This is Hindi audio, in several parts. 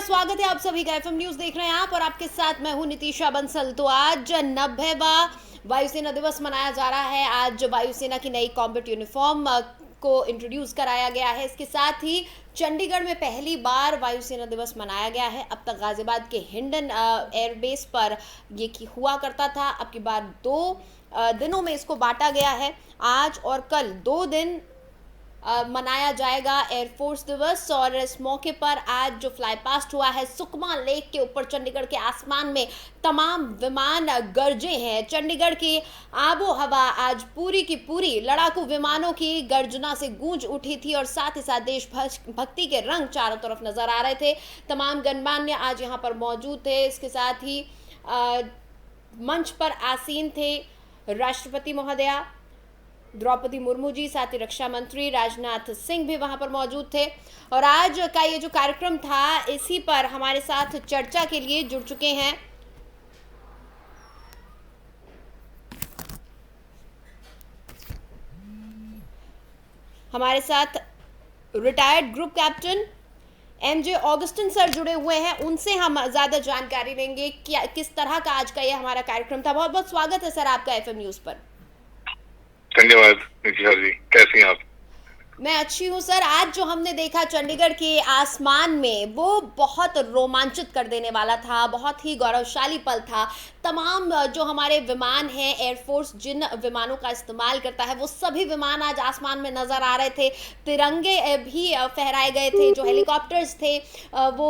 स्वागत है आप सभी का। एफएम न्यूज देख रहे हैं आप और आपके साथ मैं हूं नितिशा बंसल। तो आज 90वां वायुसेना दिवस मनाया जा रहा है। आज वायुसेना की नई कॉम्बैट यूनिफॉर्म को इंट्रोड्यूस कराया गया है। इसके साथ ही चंडीगढ़ में पहली बार वायुसेना दिवस मनाया गया है। अब तक गाजियाबाद के हिंडन एयरबेस पर ये की हुआ करता था। अब की बार दो दिनों में इसको बांटा गया है। आज और कल 2 दिन मनाया जाएगा एयरफोर्स दिवस। और इस मौके पर आज जो फ्लाई पास्ट हुआ है सुकमा लेक के ऊपर चंडीगढ़ के आसमान में तमाम विमान गरजे हैं। चंडीगढ़ की आबो हवा आज पूरी की पूरी लड़ाकू विमानों की गर्जना से गूंज उठी थी और साथ ही साथ देशभक्ति के रंग चारों तरफ नजर आ रहे थे। तमाम गणमान्य आज यहाँ पर मौजूद थे। इसके साथ ही मंच पर आसीन थे राष्ट्रपति महोदया द्रौपदी मुर्मू जी, साथ ही रक्षा मंत्री राजनाथ सिंह भी वहां पर मौजूद थे। और आज का ये जो कार्यक्रम था इसी पर हमारे साथ चर्चा के लिए जुड़ चुके हैं हमारे साथ retired group captain MJ Augustine sir जुड़े हुए हैं। उनसे हम ज्यादा जानकारी लेंगे कि किस तरह का आज का ये हमारा कार्यक्रम था। बहुत बहुत स्वागत है सर आपका एफएम न्यूज पर। धन्यवाद नितिशा जी, कैसी हैं आप? मैं अच्छी हूँ सर। आज जो हमने देखा चंडीगढ़ के आसमान में वो बहुत रोमांचित कर देने वाला था, बहुत ही गौरवशाली पल था। तमाम जो हमारे विमान हैं, एयरफोर्स जिन विमानों का इस्तेमाल करता है वो सभी विमान आज आसमान में नज़र आ रहे थे। तिरंगे भी फहराए गए थे। जो हेलीकॉप्टर्स थे वो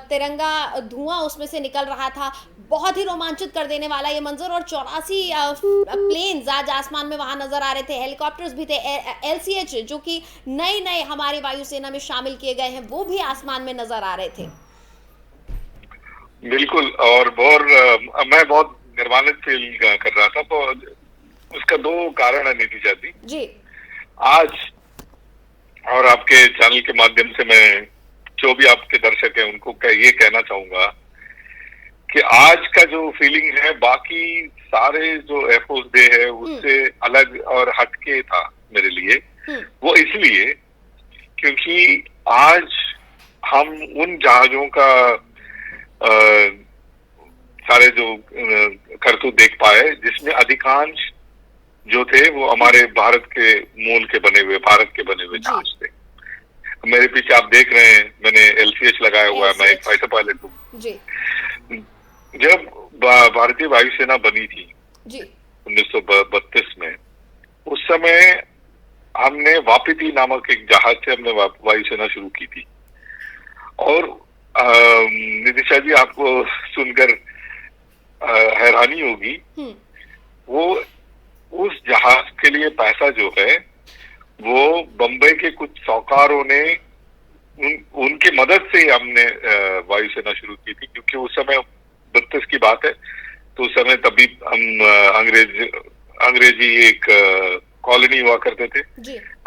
तिरंगा धुआं उसमें से निकल रहा था। बहुत ही रोमांचित कर देने वाला ये मंजर। और 84 प्लेन्स आज आसमान में वहाँ नज़र आ रहे थे। हेलीकॉप्टर्स भी थे। LCH जो कि नए नए हमारी वायुसेना में शामिल किए गए हैं वो भी आसमान में नजर आ रहे थे। बिल्कुल। और मैं बहुत गर्वान्वित फील कर रहा था। तो उसका दो कारण है नितिशा जी। आज और आपके चैनल के माध्यम से मैं जो भी आपके दर्शक हैं उनको ये कहना चाहूंगा कि आज का जो फीलिंग है बाकी सारे जो एयरफोर्स डे है उससे अलग और हटके था मेरे लिए। वो इसलिए क्योंकि आज हम उन जहाजों का सारे जो करतूत देख पाए जिसमें अधिकांश जो थे वो हमारे भारत के मूल के बने हुए, भारत के बने हुए जहाज थे। मेरे पीछे आप देख रहे हैं मैंने LCH लगाया हुआ है। मैं एक फाइटर पायलट हूँ। जब भारतीय वायुसेना बनी थी 1932 में, उस समय हमने वापिती नामक एक जहाज से हमने वायुसेना शुरू की थी। और नितिशा जी आपको सुनकर हैरानी होगी, वो उस जहाज के लिए पैसा जो है वो बम्बई के कुछ साहूकारों ने उनके मदद से हमने वायुसेना शुरू की थी। क्योंकि उस समय 32 की बात है, तो उस समय तभी हम अंग्रेजी एक कॉलोनी हुआ करते थे।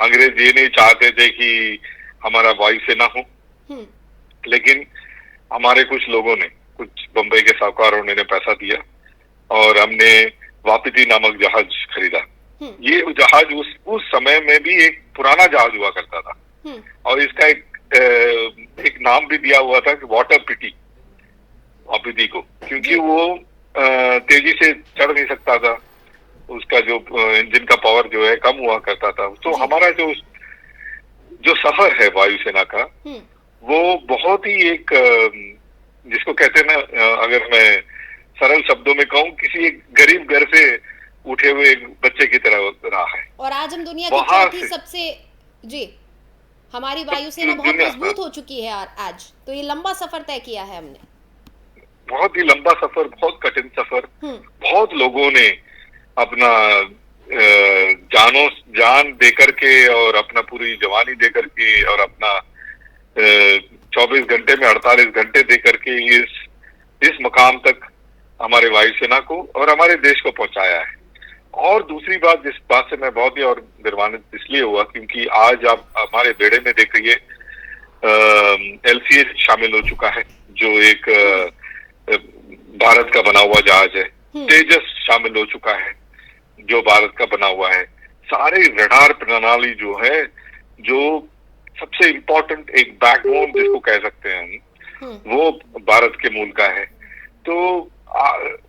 अंग्रेज ये नहीं चाहते थे कि हमारा वायुसेना हो, लेकिन हमारे कुछ लोगों ने, कुछ बंबई के साहूकारों ने पैसा दिया और हमने वापिती नामक जहाज खरीदा। ये जहाज उस समय में भी एक पुराना जहाज हुआ करता था और इसका एक नाम भी दिया हुआ था कि वाटर पिटी, वापिती को, क्योंकि वो तेजी से चढ़ नहीं सकता था। उसका जो इंजन का पावर जो है कम हुआ करता था। तो हमारा जो सफर है वायुसेना का वो बहुत ही एक जिसको कहते हैं ना, अगर मैं सरल शब्दों में कहूँ, किसी एक गरीब घर से उठे हुए एक बच्चे की तरह रहा है। और आज हम दुनिया की चौथी सबसे हमारी वायुसेना बहुत मजबूत हो चुकी है आज। तो ये लंबा सफर तय किया है हमने, बहुत ही लंबा सफर, बहुत कठिन सफर। बहुत लोगों ने अपना जान दे करके और अपना पूरी जवानी दे करके और अपना 24 घंटे में 48 घंटे दे करके इस मकाम तक हमारे वायुसेना को और हमारे देश को पहुंचाया है। और दूसरी बात, जिस बात से मैं बहुत ही और गर्वान्वित इसलिए हुआ क्योंकि आज आप हमारे बेड़े में देखिए LCH शामिल हो चुका है, जो एक भारत का बना हुआ जहाज है। तेजस शामिल हो चुका है जो भारत का बना हुआ है। सारे रडार प्रणाली जो है, जो सबसे इम्पोर्टेंट एक बैकबोन जिसको कह सकते हैं हम, वो भारत के मूल का है। तो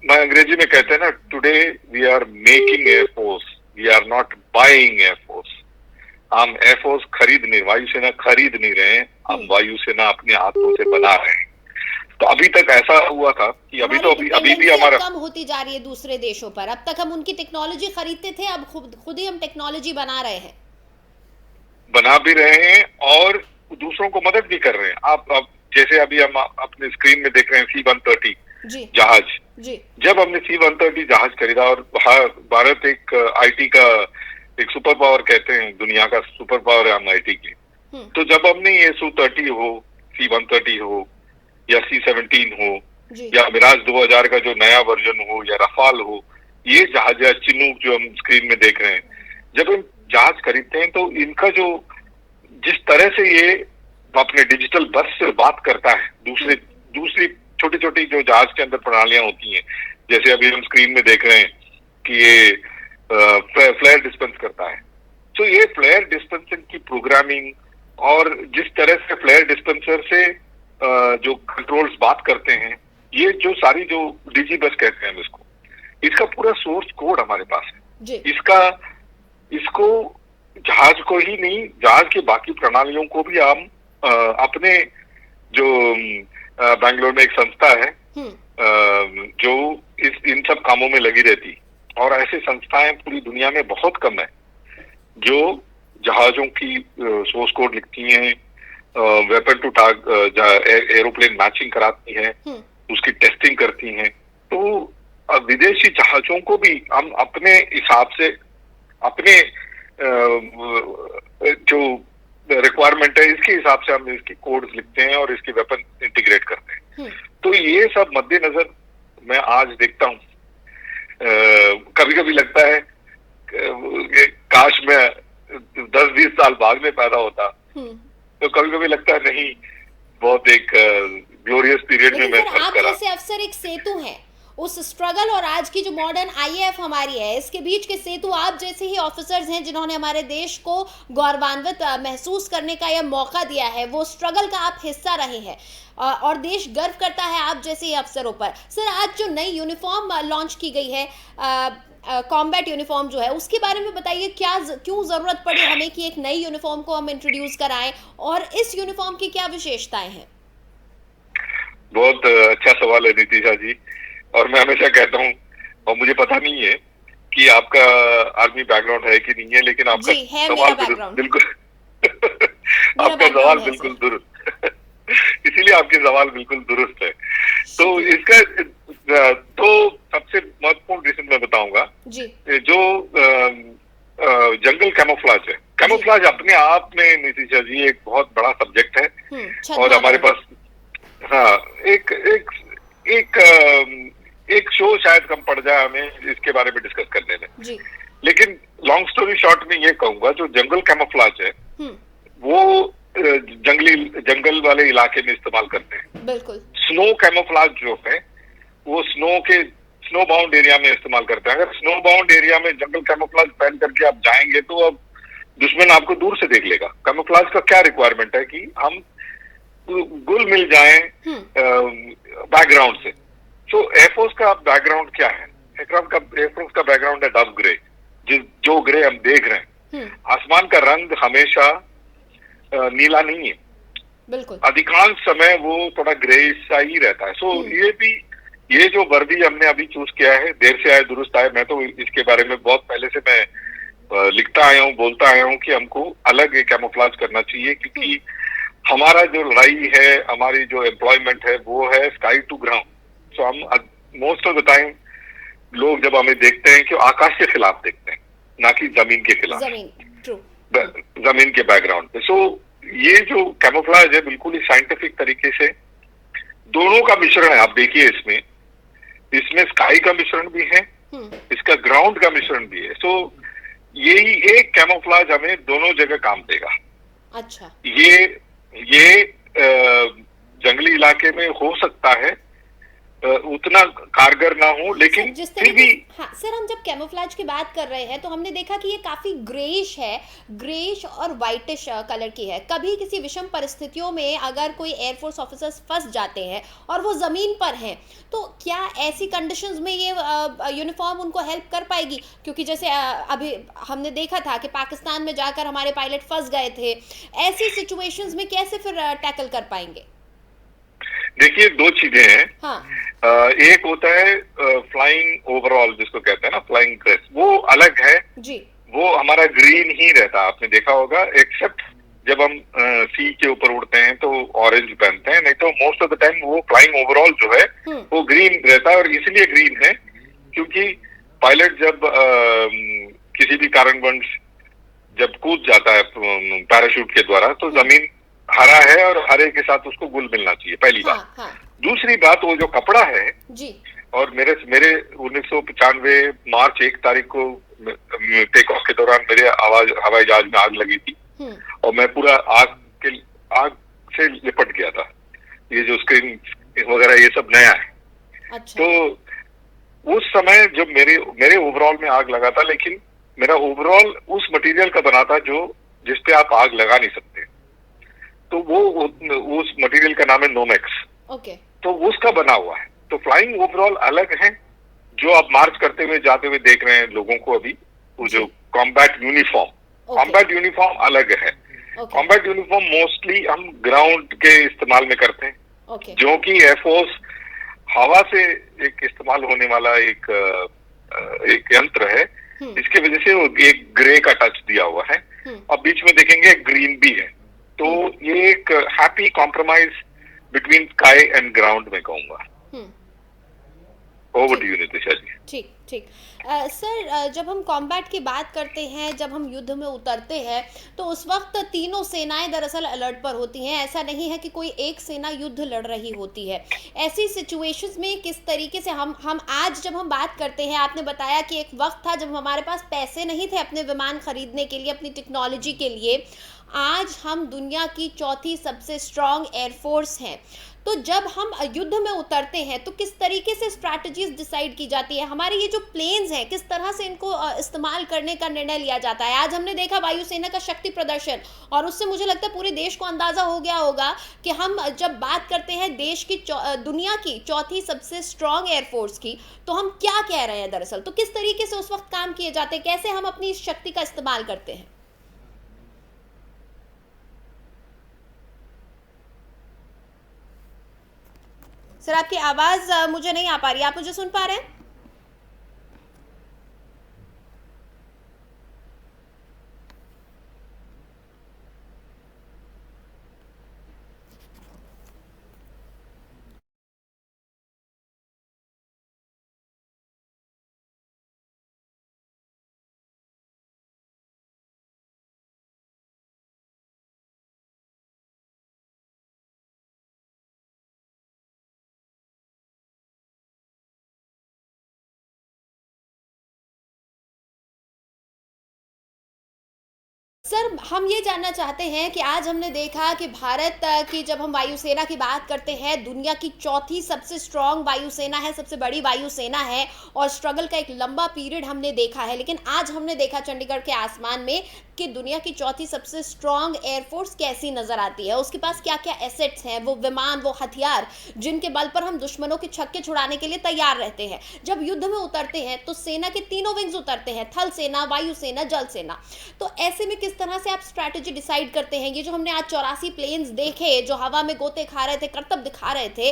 मैं अंग्रेजी में कहते हैं ना, today we are making air force, we are not buying air force. हम एयरफोर्स खरीद नहीं, वायुसेना खरीद नहीं रहे हैं, हम वायुसेना अपने हाथों से बना रहे हैं। तो अभी तक ऐसा हुआ था कि अभी भी हमारा कम होती जा रही है दूसरे देशों पर। अब तक हम उनकी टेक्नोलॉजी खरीदते थे, अब खुद ही हम टेक्नोलॉजी बना रहे हैं, बना भी रहे हैं और दूसरों को मदद भी कर रहे हैं। आप जैसे अभी हम अपने स्क्रीन में देख रहे हैं C-130 जहाज जी। जब हमने C-130 जहाज खरीदा, और भारत एक आईटी का एक सुपर पावर कहते हैं, दुनिया का सुपर पावर है हम आईटी के। तो जब हमने ये Su-30 हो, C-130 हो या C-17 हो या मिराज 2000 का जो नया वर्जन हो या रफाल हो, ये जहाज या चिनूक जो हम स्क्रीन में देख रहे हैं, जब हम जहाज खरीदते हैं तो इनका जो जिस तरह से ये अपने डिजिटल बस से बात करता है, दूसरी छोटी छोटी जो जहाज के अंदर प्रणालियां होती हैं, जैसे अभी हम स्क्रीन में देख रहे हैं कि ये फ्लेयर डिस्पेंस करता है। तो ये फ्लेयर डिस्पेंसर की प्रोग्रामिंग और जिस तरह से फ्लेयर डिस्पेंसर से जो कंट्रोल्स बात करते हैं, ये जो सारी जो डिजी बस कहते हैं हम इसको, इसका पूरा सोर्स कोड हमारे पास है। इसको जहाज को ही नहीं, जहाज की बाकी प्रणालियों को भी हम अपने जो बैंगलोर में एक संस्था है जो इन सब कामों में लगी रहती, और ऐसी संस्थाएं पूरी दुनिया में बहुत कम है जो जहाजों की सोर्स कोड लिखती हैं, weapon to target aeroplane matching कराती हैं, उसकी टेस्टिंग करती हैं। तो विदेशी जहाजों को भी हम अपने हिसाब से अपने जो रिक्वायरमेंट है इसके हिसाब से हम इसकी कोड्स लिखते हैं और इसकी वेपन इंटीग्रेट करते हैं। तो ये सब मद्देनजर मैं आज देखता हूँ, कभी कभी लगता है काश मैं 10-20 साल बाद में पैदा होता, तो कभी कभी लगता है नहीं, बहुत एक ग्लोरियस पीरियड में मैं सर्व करा। जैसे अफसर एक सेतु है उस स्ट्रगल और आज की जो मॉडर्न आईएएफ हमारी है, इसके बीच के सेतु आप जैसे ही ऑफिसर्स हैं जिन्होंने हमारे देश को गौरवान्वित महसूस करने का यह मौका दिया है, वो स्ट्रगल का आप हिस्सा रहे हैं और देश गर्व करता है आप जैसे ही अफसरों पर। सर, आज जो नई यूनिफॉर्म लॉन्च की गई है, कॉम्बैट यूनिफॉर्म जो है, उसके बारे में बताइए, क्यों जरूरत पड़ी हमें कि एक नई यूनिफॉर्म को हम इंट्रोड्यूस कराएं और इस यूनिफॉर्म की क्या विशेषताएं हैं? बहुत अच्छा सवाल है नितिशा जी, और मैं हमेशा कहता हूँ, और मुझे पता नहीं है कि आपका आर्मी बैकग्राउंड है कि नहीं है, लेकिन आपका सवाल बिल्कुल आपका सवाल बिल्कुल दुरुस्त इसीलिए आपके सवाल बिल्कुल दुरुस्त है। तो इसका तो सबसे महत्वपूर्ण रीजन मैं बताऊंगा, जो जंगल कैमोफ्लाज है। कैमोफ्लाज अपने आप में नितिशा जी एक बहुत बड़ा सब्जेक्ट है, और हमारे पास एक शो शायद कम पड़ जाए हमें इसके बारे में डिस्कस करने में। लेकिन लॉन्ग स्टोरी शॉर्ट में ये कहूंगा, जो जंगल कैमोफ्लाज है वो जंगल वाले इलाके में इस्तेमाल करते हैं। बिल्कुल। स्नो कैमोफ्लाज जो है वो स्नो बाउंड एरिया में इस्तेमाल करते हैं। अगर स्नो बाउंड एरिया में जंगल कैमोफ्लाज पहन करके आप जाएंगे तो अब दुश्मन आपको दूर से देख लेगा। कैमोफ्लाज का क्या रिक्वायरमेंट है कि हम गुल मिल जाएं बैकग्राउंड से। तो एयरफोर्स का बैकग्राउंड क्या है? एयरफोर्स का बैकग्राउंड है डब ग्रे, जो ग्रे हम देख रहे हैं। आसमान का रंग हमेशा नीला नहीं है, बिल्कुल, अधिकांश समय वो थोड़ा ग्रे सा ही रहता है। सो ये जो वर्दी हमने अभी चूज किया है, देर से आए दुरुस्त आए, मैं तो इसके बारे में बहुत पहले से मैं लिखता आया हूँ, बोलता आया हूँ कि हमको अलग एक कैमोफ्लाज करना चाहिए, क्योंकि हमारा जो लड़ाई है, हमारी जो एम्प्लॉयमेंट है, वो है स्काई टू ग्राउंड। सो हम मोस्ट ऑफ द टाइम लोग जब हमें देखते हैं कि आकाश के खिलाफ देखते हैं, ना कि जमीन के खिलाफ, जमीन के बैकग्राउंड पे। सो ये जो कैमोफ्लाज है बिल्कुल ही साइंटिफिक तरीके से दोनों का मिश्रण है। आप देखिए इसमें स्काई का मिश्रण भी है, इसका ग्राउंड का मिश्रण भी है। सो यही एक कैमोफ्लाज हमें दोनों जगह काम देगा। अच्छा, ये जंगली इलाके में हो सकता है उतना कारगर ना हो, सर लेकिन जिस फिर तरीके भी हाँ सर, हम जब कैमोफ्लेज की बात कर रहे हैं तो हमने देखा कि ये काफी ग्रेइश है, ग्रेइश और वाइटिश कलर की है। कभी किसी विषम परिस्थितियों में अगर कोई एयरफोर्स ऑफिसर्स फंस जाते हैं और वो जमीन पर हैं, तो क्या ऐसी कंडीशंस में ये यूनिफॉर्म उनको हेल्प कर पाएगी? क्योंकि जैसे अभी हमने देखा था कि पाकिस्तान में जाकर हमारे पायलट फंस गए थे। ऐसी सिचुएशंस में कैसे फिर टैकल कर पाएंगे? देखिए, दो चीजें हैं। हाँ। एक होता है फ्लाइंग ओवरऑल, जिसको कहते हैं ना फ्लाइंग ड्रेस, वो अलग है। जी। वो हमारा ग्रीन ही रहता है, आपने देखा होगा, एक्सेप्ट जब हम सी के ऊपर उड़ते हैं तो ऑरेंज पहनते हैं, नहीं तो मोस्ट ऑफ द टाइम वो फ्लाइंग ओवरऑल जो है वो ग्रीन रहता है। और इसलिए ग्रीन है क्योंकि पायलट जब किसी भी कारणवश जब कूद जाता है पैराशूट के द्वारा, तो जमीन हरा है और हरे के साथ उसको गुल मिलना चाहिए, पहली हाँ, बात। हाँ। दूसरी बात, वो जो कपड़ा है जी। और मेरे मेरे 1995 मार्च 1 तारीख को टेक ऑफ के दौरान मेरे हवाई जहाज में आग लगी थी और मैं पूरा आग से लिपट गया था। ये जो स्क्रीन वगैरह ये सब नया है। अच्छा। तो उस समय जब मेरे ओवरऑल में आग लगा था, लेकिन मेरा ओवरऑल उस मटेरियल का बना था जो जिसपे आप आग लगा नहीं सकते, तो वो उस मटेरियल का नाम है नोमेक्स। ओके। तो उसका बना हुआ है। तो फ्लाइंग ओवरऑल अलग है, जो आप मार्च करते हुए जाते हुए देख रहे हैं लोगों को अभी, वो जो कॉम्बैट यूनिफॉर्म अलग है। कॉम्बैट यूनिफॉर्म मोस्टली हम ग्राउंड के इस्तेमाल में करते हैं, जो कि एयरफोर्स हवा से एक इस्तेमाल होने वाला एक यंत्र है। इसके वजह से वो एक ग्रे का टच दिया हुआ है और बीच में देखेंगे ग्रीन भी है। तो ये एक happy compromise between sky and ground में कहूंगा। ओवर टू यू नितिशा जी। ठीक ठीक। सर जब हम कॉम्बैट की बात करते हैं, जब हम युद्ध में उतरते हैं, तो उस वक्त तीनों सेनाएं दरअसल अलर्ट पर होती हैं। ऐसा नहीं है कि कोई एक सेना युद्ध लड़ रही होती है। ऐसी सिचुएशंस में किस तरीके से हम आज जब हम बात करते हैं, आपने बताया कि एक वक्त था जब हमारे पास पैसे नहीं थे अपने विमान खरीदने के लिए, अपनी टेक्नोलॉजी के लिए। आज हम दुनिया की चौथी सबसे स्ट्रॉन्ग एयरफोर्स हैं। तो जब हम युद्ध में उतरते हैं तो किस तरीके से स्ट्रैटेजीज डिसाइड की जाती है? हमारे ये जो प्लेन्स हैं, किस तरह से इनको इस्तेमाल करने का निर्णय लिया जाता है? आज हमने देखा वायुसेना का शक्ति प्रदर्शन, और उससे मुझे लगता है पूरे देश को अंदाजा हो गया होगा कि हम जब बात करते हैं देश की दुनिया की चौथी सबसे स्ट्रॉन्ग एयरफोर्स की, तो हम क्या कह रहे हैं दरअसल? तो किस तरीके से उस वक्त काम किए जाते हैं, कैसे हम अपनी इस शक्ति का इस्तेमाल करते हैं? सर आपकी आवाज मुझे नहीं आ पा रही, आप मुझे सुन पा रहे हैं? सर हम ये जानना चाहते हैं कि आज हमने देखा कि भारत की, जब हम वायुसेना की बात करते हैं, दुनिया की चौथी सबसे स्ट्रॉन्ग वायुसेना है, सबसे बड़ी वायुसेना है, और स्ट्रगल का एक लंबा पीरियड हमने देखा है। लेकिन आज हमने देखा चंडीगढ़ के आसमान में कि दुनिया की चौथी सबसे स्ट्रॉन्ग एयरफोर्स कैसी नजर आती है। उसके पास क्या क्या एसेट्स हैं, वो विमान, वो हथियार जिनके बल पर हम दुश्मनों के छक्के छुड़ाने के लिए तैयार रहते हैं। जब युद्ध में उतरते हैं तो सेना के तीनों विंग्स उतरते हैं, थल सेना, वायु सेना, जल सेना। तो ऐसे में किस तरह से आप स्ट्रैटेजी डिसाइड करते हैं? ये जो हमने आज 84 प्लेन्स देखे जो हवा में गोते खा रहे थे, करतब दिखा रहे थे,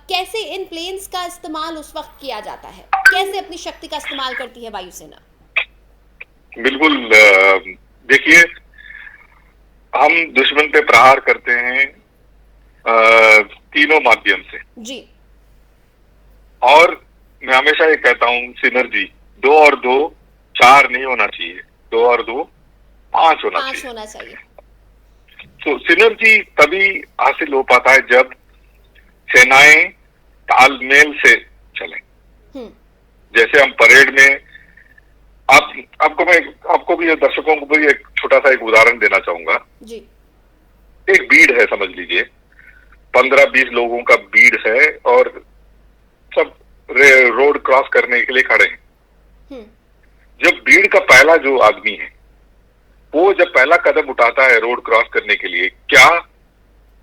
कैसे इन प्लेन्स का इस्तेमाल उस वक्त किया जाता है? कैसे अपनी शक्ति का इस्तेमाल करती है वायुसेना? बिल्कुल, देखिए, हम दुश्मन पे प्रहार करते हैं तीनों माध्यम से जी। और मैं हमेशा ये कहता हूँ, सिनर्जी 2 और 2 4 नहीं होना चाहिए, 2 और 2 5 होना चाहिए। तो सिनर्जी तभी हासिल हो पाता है जब सेनाएं तालमेल से चलें। जैसे हम परेड में, आपको भी, दर्शकों को भी एक छोटा सा एक उदाहरण देना चाहूंगा जी। एक भीड़ है, समझ लीजिए 15-20 लोगों का भीड़ है, और सब रोड क्रॉस करने के लिए खड़े हैं। हम्म, जब भीड़ का पहला जो आदमी है वो जब पहला कदम उठाता है रोड क्रॉस करने के लिए, क्या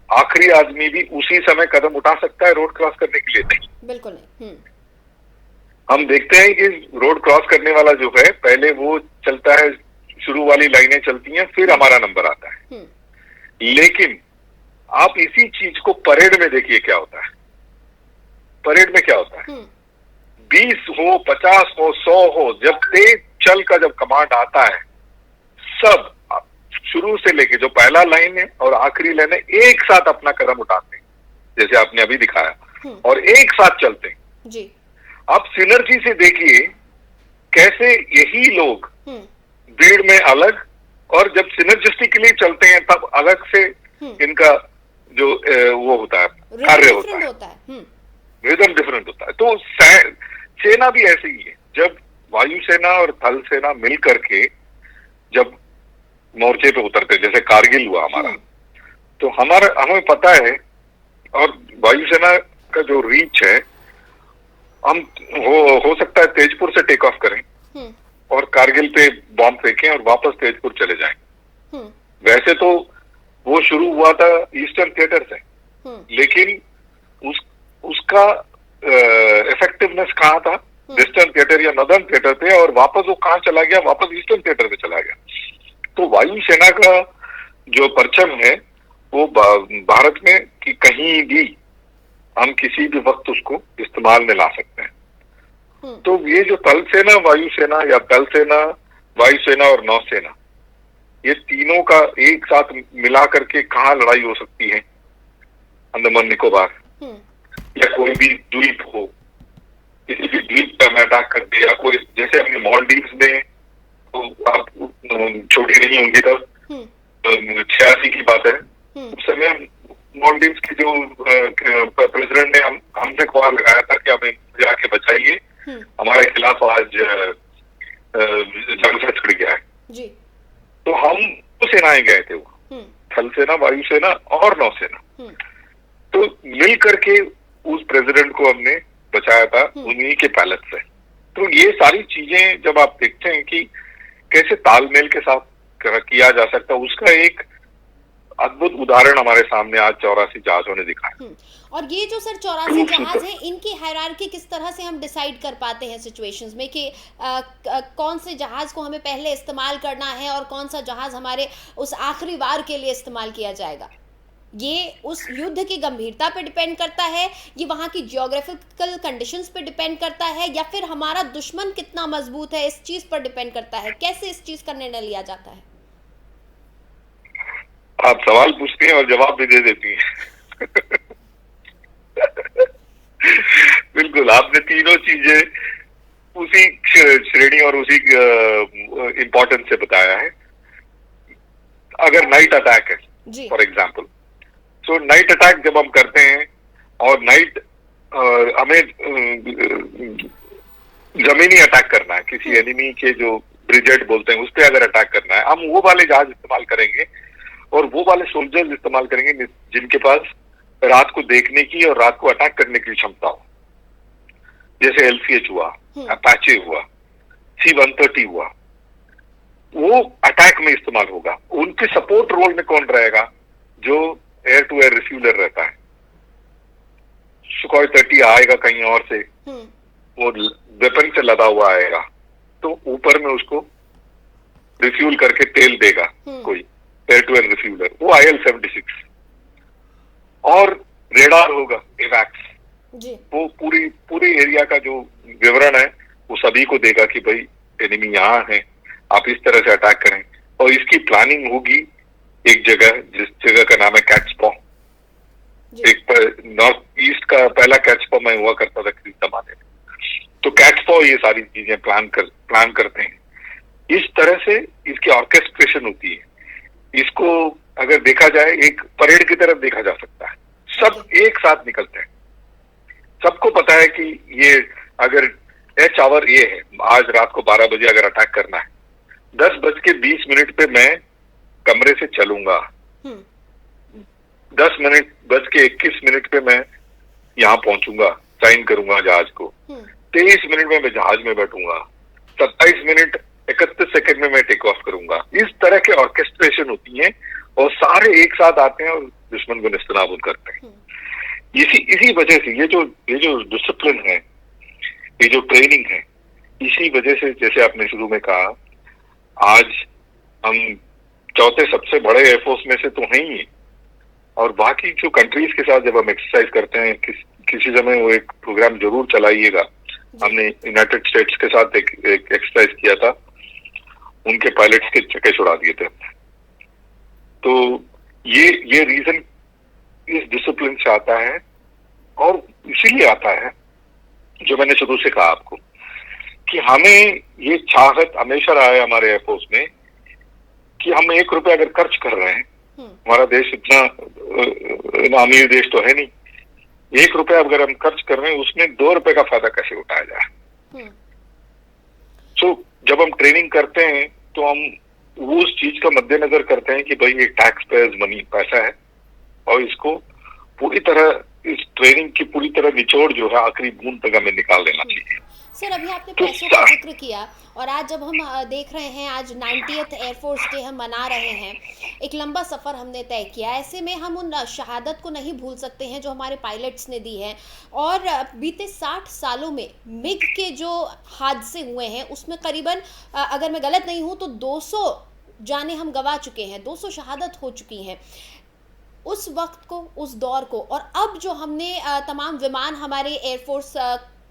आखिरी आदमी भी उसी समय कदम उठा सकता है रोड क्रॉस करने के लिए? नहीं। बिल्कुल नहीं। हम देखते हैं कि रोड क्रॉस करने वाला जो है पहले वो चलता है, शुरू वाली लाइनें चलती हैं, फिर हमारा नंबर आता है। लेकिन आप इसी चीज को परेड में देखिए क्या होता है। परेड में क्या होता है, 20 हो, 50 हो, 100 हो, जब तेज चल का जब कमांड आता है, सब शुरू से लेके जो पहला लाइन है और आखिरी लाइन है एक साथ अपना कदम उठाते हैं, जैसे आपने अभी दिखाया, और एक साथ चलते हैं जी। आप सिनर्जी से देखिए कैसे यही लोग भीड़ में अलग, और जब सिनर्जिस्टिकली चलते हैं तब अलग से इनका जो वो होता है, कार्य होता है, रिदम डिफरेंट होता है। तो सेना भी ऐसे ही है। जब वायुसेना और थल सेना मिल करके जब मोर्चे पे उतरते, जैसे कारगिल हुआ हमारा, तो हमें पता है, और वायुसेना का जो रीच है, हम हो सकता है तेजपुर से टेक ऑफ करें और कारगिल पे बॉम्ब फेंकें और वापस तेजपुर चले जाएं। वैसे तो वो शुरू हुआ था ईस्टर्न थिएटर से, लेकिन उसका इफेक्टिवनेस कहाँ था? वेस्टर्न थिएटर या नॉर्दर्न थिएटर पे, और वापस वो कहाँ चला गया? वापस ईस्टर्न थिएटर पे चला गया। तो वायुसेना का जो परचम है वो भारत में कि कहीं भी हम किसी भी वक्त उसको इस्तेमाल में ला सकते हैं। तो ये जो थल सेना, वायुसेना, या थल सेना, वायुसेना और नौसेना, ये तीनों का एक साथ मिला करके कहाँ लड़ाई हो सकती है? अंडमान निकोबार या कोई भी द्वीप हो, किसी भी द्वीप पर अटैक कर दे, या कोई जैसे अपने मॉलडीव्स में, तो आप छोटी नहीं होंगी तब, 86 की बात है, उस समय मॉलडीव्स की जो प्रेसिडेंट ने हमसे कॉल लगाया था कि हमें जाके बचाइए, हमारे खिलाफ आज जंग से छिड़ गया है जी। तो हम तो सेनाएं गए थे, वो थल सेना, वायुसेना और नौसेना, तो मिल करके उस प्रेसिडेंट को हमने बचाया था उन्हीं के पैलेस से। तो ये सारी चीजें जब आप देखते हैं कि कैसे तालमेल के साथ किया जा सकता है, उसका एक अद्भुत उदाहरण हमारे सामने आज 84 जहाजों ने दिखाया। और ये जो सर 84 जहाज हैं, इनकी हायरार्की किस तरह से हम डिसाइड कर पाते हैं सिचुएशंस में कि कौन से जहाज को हमें पहले इस्तेमाल करना है और कौन सा जहाज हमारे उस आखिरी वार के लिए इस्तेमाल किया जाएगा? ये उस युद्ध की गंभीरता पे डिपेंड करता है, ये वहाँ की जियोग्राफिकल कंडीशंस पे डिपेंड करता है, या फिर हमारा दुश्मन कितना मजबूत है इस चीज पर डिपेंड करता है? कैसे इस चीज का निर्णय लिया जाता है? आप सवाल पूछती हैं और जवाब भी दे देती हैं। बिल्कुल, आपने तीनों चीजें उसी श्रेणी और उसी इम्पोर्टेंस से बताया है। अगर नाइट अटैक है फॉर एग्जाम्पल, तो नाइट अटैक जब हम करते हैं और नाइट हमें जमीनी अटैक करना है, किसी एनिमी के जो ब्रिगेड बोलते हैं उस पर अगर अटैक करना है, हम वो वाले जहाज इस्तेमाल करेंगे और वो वाले सोल्जर्स इस्तेमाल करेंगे जिनके पास रात को देखने की और रात को अटैक करने की क्षमता हो। जैसे LCH हुआ, अपाचे हुआ, C-130 हुआ, वो अटैक में इस्तेमाल होगा। उनके सपोर्ट रोल में कौन रहेगा? जो एयर टू एयर रिफ्यूलर रहता है। सुखोई 30 आएगा कहीं और से, वो वेपन से लदा हुआ आएगा, तो ऊपर में उसको रिफ्यूल करके तेल देगा कोई एयर टू एयर रिफ्यूलर, वो IL-76। और रेडार होगा एवैक्स, वो पूरी एरिया का जो विवरण है वो सभी को देगा कि भाई एनिमी यहाँ है, आप इस तरह से अटैक करें। और इसकी प्लानिंग होगी एक जगह, जिस जगह का नाम है कैट्सपॉ। एक नॉर्थ ईस्ट का पहला कैट्सपॉ में हुआ करता था किसी जमाने में, तो कैट्सपॉ ये सारी चीजें प्लान करते हैं। इस तरह से इसकी ऑर्केस्ट्रेशन होती है। इसको अगर देखा जाए एक परेड की तरफ देखा जा सकता है, सब एक साथ निकलते हैं। सबको पता है कि ये अगर एच आवर ये है, आज रात को 12 बजे अगर अटैक करना है, 10:20 पे मैं कमरे से चलूंगा, 10:21 पे मैं यहाँ पहुंचूंगा, साइन करूंगा जहाज को, 23 मिनट में मैं जहाज में बैठूंगा, 27 मिनट 31 सेकंड में मैं टेक ऑफ करूंगा। इस तरह के ऑर्केस्ट्रेशन होती है और सारे एक साथ आते हैं और दुश्मन को नेस्तनाबूद करते हैं। इसी वजह से ये जो डिसिप्लिन है, ये जो ट्रेनिंग है, इसी वजह से जैसे आपने शुरू में कहा, आज हम चौथे सबसे बड़े एयरफोर्स में से तो हैं ही, और बाकी जो कंट्रीज के साथ जब हम एक्सरसाइज करते हैं, किसी समय वो एक प्रोग्राम जरूर चलाइएगा। हमने यूनाइटेड स्टेट्स के साथ एक एक्सरसाइज किया था, उनके पायलट्स के चक्के छुड़ा दिए थे। तो ये रीजन इस डिसिप्लिन से आता है, और इसीलिए आता है जो मैंने शुरू से कहा आपको कि हमें ये चाहत हमेशा रहा है हमारे एयरफोर्स में कि हम 1 रुपया अगर खर्च कर रहे हैं, हमारा देश इतना अमीर देश तो है नहीं, 1 रुपया अगर हम खर्च कर रहे हैं उसमें 2 रुपए का फायदा कैसे उठाया जाए। सो जब हम ट्रेनिंग करते हैं तो हम उस चीज का मद्देनजर करते हैं कि भाई ये टैक्स पेयर्स मनी पैसा है, और इसको पूरी तरह, इस ट्रेनिंग की पूरी तरह निचोड़ जो है आखिरी बूंद तक हमें निकाल लेना चाहिए। सर, अभी आपने पैसों का जिक्र किया, और आज जब हम देख रहे हैं, आज 90th एयरफोर्स डे हम मना रहे हैं, एक लंबा सफ़र हमने तय किया। ऐसे में हम उन शहादत को नहीं भूल सकते हैं जो हमारे पायलट्स ने दी है। और बीते 60 सालों में मिग के जो हादसे हुए हैं उसमें करीबन, अगर मैं गलत नहीं हूँ तो 200 जाने हम गंवा चुके हैं, 200 शहादत हो चुकी हैं। उस वक्त को, उस दौर को, और अब जो हमने तमाम विमान हमारे एयरफोर्स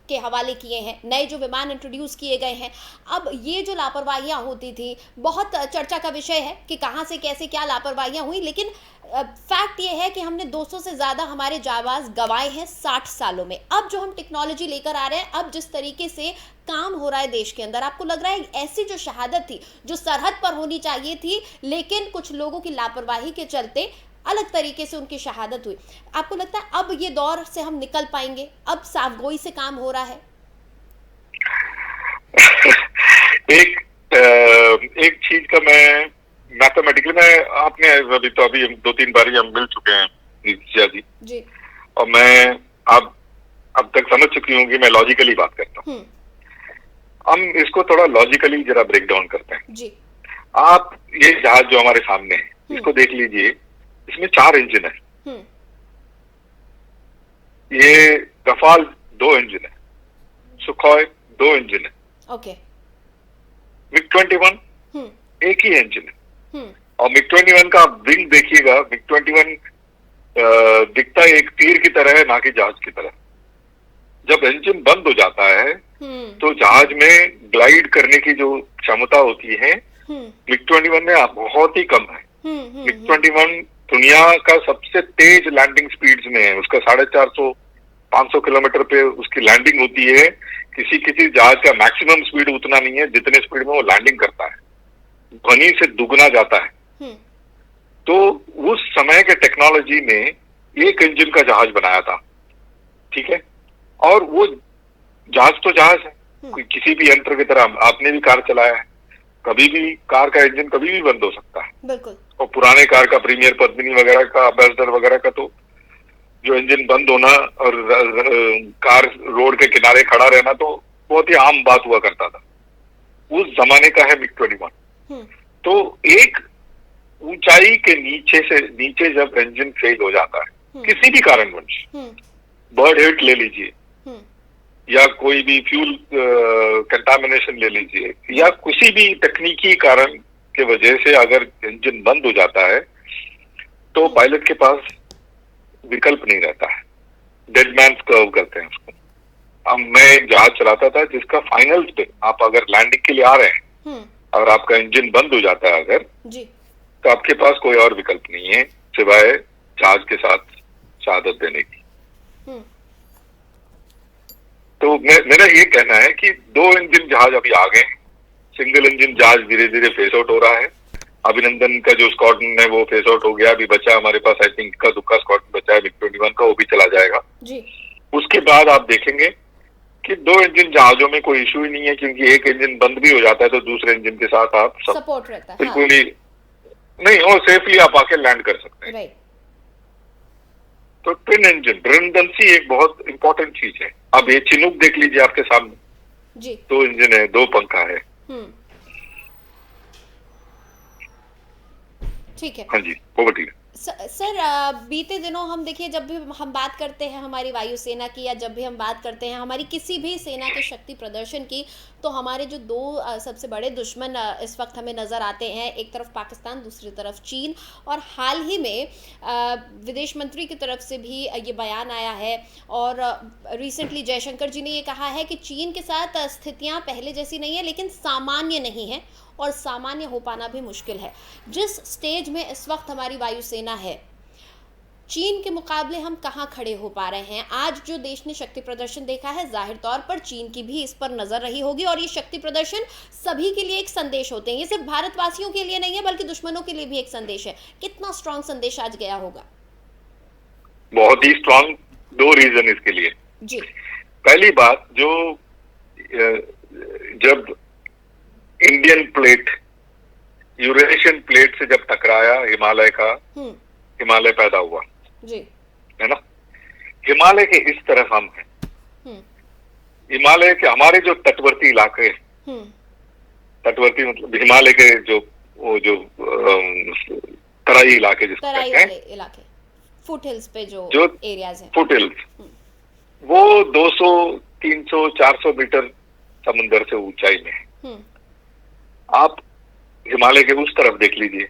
के हवाले किए हैं, नए जो विमान इंट्रोड्यूस किए गए हैं, अब ये जो लापरवाहियां होती थी, बहुत चर्चा का विषय है कि कहां से कैसे क्या लापरवाहियां हुई, लेकिन फैक्ट ये है कि हमने 200 से ज़्यादा हमारे जाबाज गंवाए हैं 60 सालों में। अब जो हम टेक्नोलॉजी लेकर आ रहे हैं, अब जिस तरीके से काम हो रहा है देश के अंदर, आपको लग रहा है ऐसी जो शहादत थी, जो सरहद पर होनी चाहिए थी, लेकिन कुछ लोगों की लापरवाही के चलते अलग तरीके से उनकी शहादत हुई, आपको लगता है अब ये दौर से हम निकल पाएंगे, अब साफगोई से काम हो रहा है? एक चीज का मैं मैथमेटिकली, मैं आपने अभी 2-3 बार हम मिल चुके हैं नितिशा जी, और मैं अब तक समझ चुकी हूँ कि मैं लॉजिकली बात करता हूँ। हम इसको थोड़ा लॉजिकली जरा ब्रेक डाउन करते हैं जी। आप ये जहाज जो हमारे सामने है, इसको देख लीजिए, इसमें 4 इंजन है। ये रफाल 2 इंजन है, सुखोई 2 इंजन है, ओके। मिग 21 एक ही इंजन है, और मिग 21 का विंग देखिएगा, मिग 21 दिखता है एक तीर की तरह है, ना कि जहाज की तरह। जब इंजन बंद हो जाता है तो जहाज में ग्लाइड करने की जो क्षमता होती है मिग 21 में बहुत ही कम है। मिग 21 दुनिया का सबसे तेज लैंडिंग स्पीड्स में है, उसका 450-500 किलोमीटर पे उसकी लैंडिंग होती है। किसी जहाज का मैक्सिमम स्पीड उतना नहीं है जितने स्पीड में वो लैंडिंग करता है, ध्वनि से दुगना जाता है। तो उस समय के टेक्नोलॉजी ने एक इंजन का जहाज बनाया था, ठीक है, और वो जहाज तो जहाज है, किसी भी यंत्र की तरह। आपने भी कार चलाया है, कभी भी कार का इंजन कभी भी बंद हो सकता है, बिल्कुल। और पुराने कार का, प्रीमियर पद्मिनी वगैरह का, अम्बेसडर वगैरह का, तो जो इंजन बंद होना और कार रोड के किनारे खड़ा रहना तो बहुत ही आम बात हुआ करता था। उस जमाने का है मिग 21। तो एक ऊंचाई के नीचे जब इंजन फेल हो जाता है किसी भी कारणवश, बर्ड हिट ले लीजिए, या कोई भी फ्यूल कंटामिनेशन ले लीजिए, या किसी भी तकनीकी कारण के वजह से अगर इंजन बंद हो जाता है तो पायलट के पास विकल्प नहीं रहता है, डेड मैन्स कर्व करते हैं उसको। अब मैं एक जहाज चलाता था जिसका फाइनल्स पे आप अगर लैंडिंग के लिए आ रहे हैं और आपका इंजन बंद हो जाता है अगर जी, तो आपके पास कोई और विकल्प नहीं है सिवाय जहाज के साथ शहादत देने की। तो मेरा ये कहना है कि 2 इंजन जहाज अभी आ गए, सिंगल इंजन जहाज धीरे धीरे फेस आउट हो रहा है। अभिनंदन का जो स्क्वाड्रन है वो फेस आउट हो गया, अभी बचा हमारे पास आई थिंक का दुक्का स्क्वाड्रन बचा है मिग 21 का, वो भी चला जाएगा जी। उसके बाद आप देखेंगे कि 2 इंजन जहाजों में कोई इशू ही नहीं है, क्योंकि एक इंजन बंद भी हो जाता है तो दूसरे इंजन के साथ आप सपोर्ट रहता है, बिल्कुल ही नहीं, और सेफली आप आके लैंड कर सकते हैं। तो ट्विन इंजन रिडंडेंसी एक बहुत इंपॉर्टेंट चीज है। अब ये चिनूक देख लीजिए आपके सामने, जी। 2 इंजन है, 2 पंखा है। ठीक है। हाँ जी, ओवर टू यू। सर, बीते दिनों हम देखिए, जब भी हम बात करते हैं हमारी वायुसेना की, या जब भी हम बात करते हैं हमारी किसी भी सेना के शक्ति प्रदर्शन की, तो हमारे जो दो सबसे बड़े दुश्मन इस वक्त हमें नज़र आते हैं, एक तरफ पाकिस्तान, दूसरी तरफ चीन। और हाल ही में विदेश मंत्री की तरफ से भी ये बयान आया है, और रिसेंटली जयशंकर जी ने ये कहा है कि चीन के साथ स्थितियां पहले जैसी नहीं है, लेकिन सामान्य नहीं है, और सामान्य हो पाना भी मुश्किल है। जिस स्टेज में इस वक्त हमारी वायुसेना है, चीन के मुकाबले हम कहाँ खड़े हो पा रहे हैं? आज जो देश ने शक्ति प्रदर्शन देखा है, जाहिर तौर पर चीन की भी इस पर नजर रही होगी, और ये शक्ति प्रदर्शन सभी के लिए एक संदेश होते हैं। ये सिर्फ भारतवासियों के लिए नहीं है, बल्कि दुश्मनों के लिए भी एक संदेश है। कितना स्ट्रांग संदेश आज गया होगा? बहुत ही स्ट्रांग। 2 रीजन इसके लिए। जी। पहली बात, जो जब इंडियन प्लेट यूरेशियन प्लेट से जब टकराया, हिमालय पैदा हुआ, जी, है ना। हिमालय के इस तरफ हम हैं। हिमालय के हमारे जो तटवर्ती इलाके, तटवर्ती मतलब हिमालय के जो तराई इलाके जिसको कहते हैं, इलाके, फुट हिल्स पे जो एरियाज हैं, फुट हिल्स, वो 200, 300, 400 मीटर समुंदर से ऊंचाई में है। आप हिमालय के उस तरफ देख लीजिए,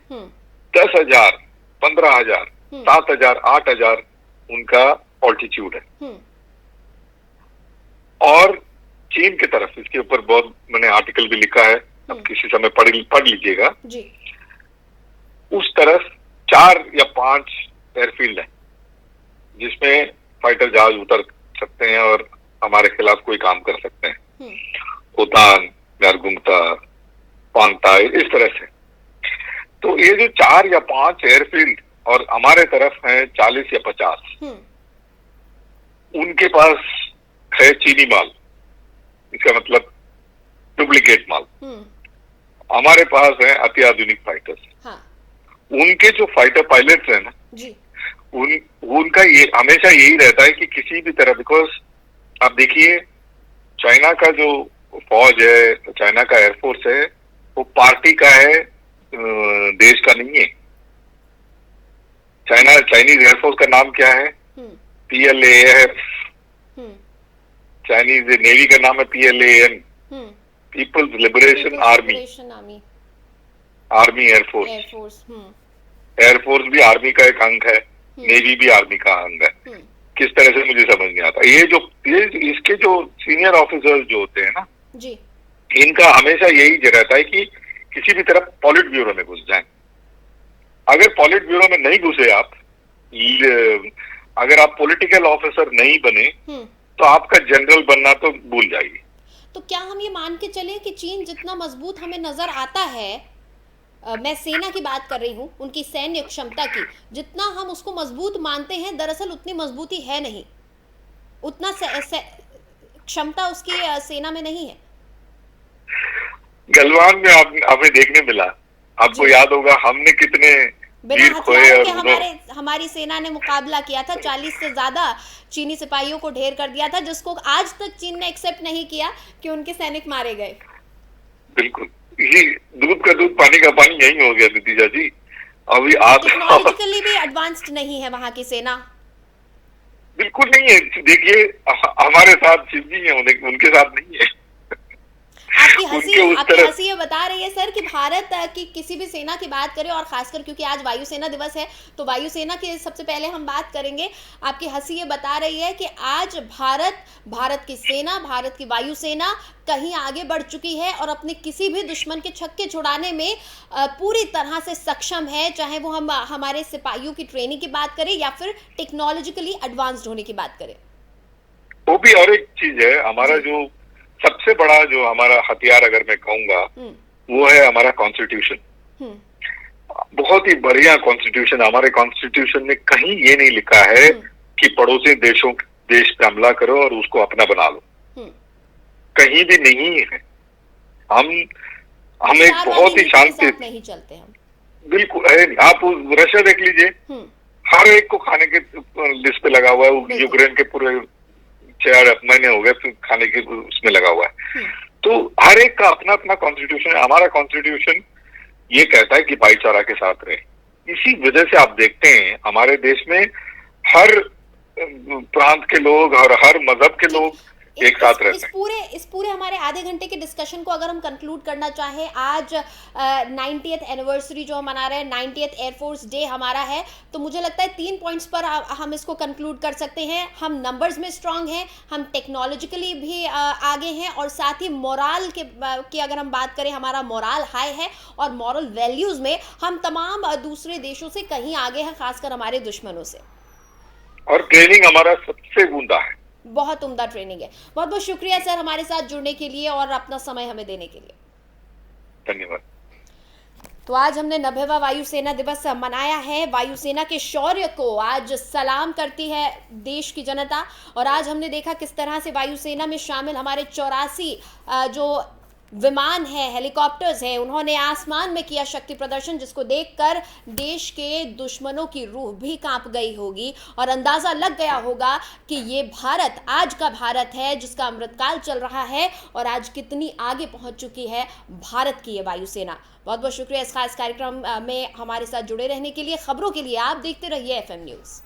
10,000, 15,000, 7,000, 8,000 उनका ऑल्टीट्यूड है। और चीन की तरफ, इसके ऊपर बहुत मैंने आर्टिकल भी लिखा है, अब किसी समय पढ़ लीजिएगा जी। उस तरफ 4 या 5 एयरफील्ड है, जिसमें फाइटर जहाज उतर सकते हैं और हमारे खिलाफ कोई काम कर सकते हैं। होतान, गारगुंगता, पांगता, इस तरह से। तो ये जो 4 या 5 एयरफील्ड, और हमारे तरफ है 40 या 50, उनके पास है चीनी माल, इसका मतलब डुप्लीकेट माल। हमारे पास है अत्याधुनिक फाइटर्स। हाँ। उनके जो फाइटर पायलट्स हैं ना जी, उनका ये हमेशा यही रहता है कि किसी भी तरह, बिकॉज आप देखिए चाइना का जो फौज है, चाइना का एयरफोर्स है, वो पार्टी का है, देश का नहीं है। चाइनीज एयरफोर्स का नाम क्या है? PLAF। चाइनीज नेवी का नाम है PLAN, People's Liberation Army. Army air force. Air force भी आर्मी का एक अंग है, नेवी भी आर्मी का अंग है। किस तरह से मुझे समझ नहीं आता। इसके जो सीनियर ऑफिसर्स जो होते हैं ना जी, इनका हमेशा यही रहता है कि किसी भी तरह पॉलिट ब्यूरो में घुस जाएं। अगर पॉलिट ब्यूरो में नहीं घुसे आप, अगर आप पॉलिटिकल ऑफिसर नहीं बने, तो आपका जनरल बनना तो भूल जाइए। तो क्या हम ये मान के चलें कि चीन जितना मजबूत हमें नजर आता है, मैं सेना की बात कर रही हूँ, उनकी सैन्य क्षमता की, जितना हम उसको मजबूत मानते हैं, दरअसल उतनी मजबूती है नहीं, उतना क्षमता उसकी सेना में नहीं है। गलवान में हमें देखने मिला, आपको याद होगा हमने कितने वीर खोए, और हमारी सेना ने मुकाबला किया था, 40 से ज्यादा चीनी सिपाहियों को ढेर कर दिया था, जिसको आज तक चीन ने एक्सेप्ट नहीं किया कि उनके सैनिक मारे गए। बिल्कुल, ये दूध का दूध पानी का पानी यही हो गया नितिजा जी। अभी टेक्नोलॉजिकली भी एडवांस्ड नहीं है वहां की सेना, बिल्कुल नहीं है। देखिए हमारे साथ शिवजी है, उनके साथ नहीं है। आपकी हंसी ये बता रही है सर कि भारत की किसी भी सेना की बात करें, और खासकर क्योंकि आज वायुसेना दिवस है, तो वायुसेना की सबसे पहले हम बात करेंगे। आपकी हंसी ये बता रही है कि आज भारत की सेना, भारत की वायुसेना कहीं आगे बढ़ चुकी है, और अपने किसी भी दुश्मन के छक्के छुड़ाने में पूरी तरह से सक्षम है, चाहे वो हम हमारे सिपाहियों की ट्रेनिंग की बात करें या फिर टेक्नोलॉजिकली एडवांस्ड होने की बात करें। वो भी और एक चीज है, हमारा जो सबसे बड़ा जो हमारा हथियार अगर मैं कहूंगा, वो है हमारा कॉन्स्टिट्यूशन। बहुत ही बढ़िया कॉन्स्टिट्यूशन। हमारे कॉन्स्टिट्यूशन में कहीं ये नहीं लिखा है कि पड़ोसी देश पे हमला करो और उसको अपना बना लो, कहीं भी नहीं है। हम एक बहुत ही शांति नहीं चलते हम, बिल्कुल है नहीं। आप रशिया देख लीजिए, हर एक को खाने के लिस्ट पे लगा हुआ है। यूक्रेन के पूरे 6 महीने हो गए फिर खाने के उसमें लगा हुआ है। तो हर एक का अपना अपना कॉन्स्टिट्यूशन है। हमारा कॉन्स्टिट्यूशन ये कहता है कि भाईचारा के साथ रहे। इसी वजह से आप देखते हैं हमारे देश में हर प्रांत के लोग और हर मजहब के लोग एक साथ रहते हैं। इस पूरे हमारे आधे घंटे के डिस्कशन को अगर हम कंक्लूड करना चाहें, आज 90th एनिवर्सरी जो हम मना रहे हैं, 90th एयरफोर्स डे हमारा है, तो मुझे लगता है 3 पॉइंट्स पर हम इसको कंक्लूड कर सकते हैं। हम नंबर्स में स्ट्रांग हैं, हम टेक्नोलॉजिकली भी आगे हैं, और साथ ही मोराल की अगर हम बात करें, हमारा मोराल हाई है, और मॉरल वैल्यूज में हम तमाम दूसरे देशों से कहीं आगे हैं, खासकर हमारे दुश्मनों से। और ट्रेनिंग हमारा सबसे उम्दा है, बहुत उम्दा ट्रेनिंग है। बहुत बहुत शुक्रिया सर हमारे साथ जुड़ने के लिए और अपना समय हमें देने के लिए। धन्यवाद। तो आज हमने 90वां वायुसेना दिवस मनाया है। वायुसेना के शौर्य को आज सलाम करती है देश की जनता, और आज हमने देखा किस तरह से वायुसेना में शामिल हमारे 84 जो विमान है, हेलीकॉप्टर्स हैं, उन्होंने आसमान में किया शक्ति प्रदर्शन, जिसको देखकर देश के दुश्मनों की रूह भी कांप गई होगी और अंदाजा लग गया होगा कि ये भारत आज का भारत है जिसका अमृतकाल चल रहा है, और आज कितनी आगे पहुंच चुकी है भारत की ये वायुसेना। बहुत बहुत शुक्रिया इस खास कार्यक्रम में हमारे साथ जुड़े रहने के लिए। खबरों के लिए आप देखते रहिए FM न्यूज़।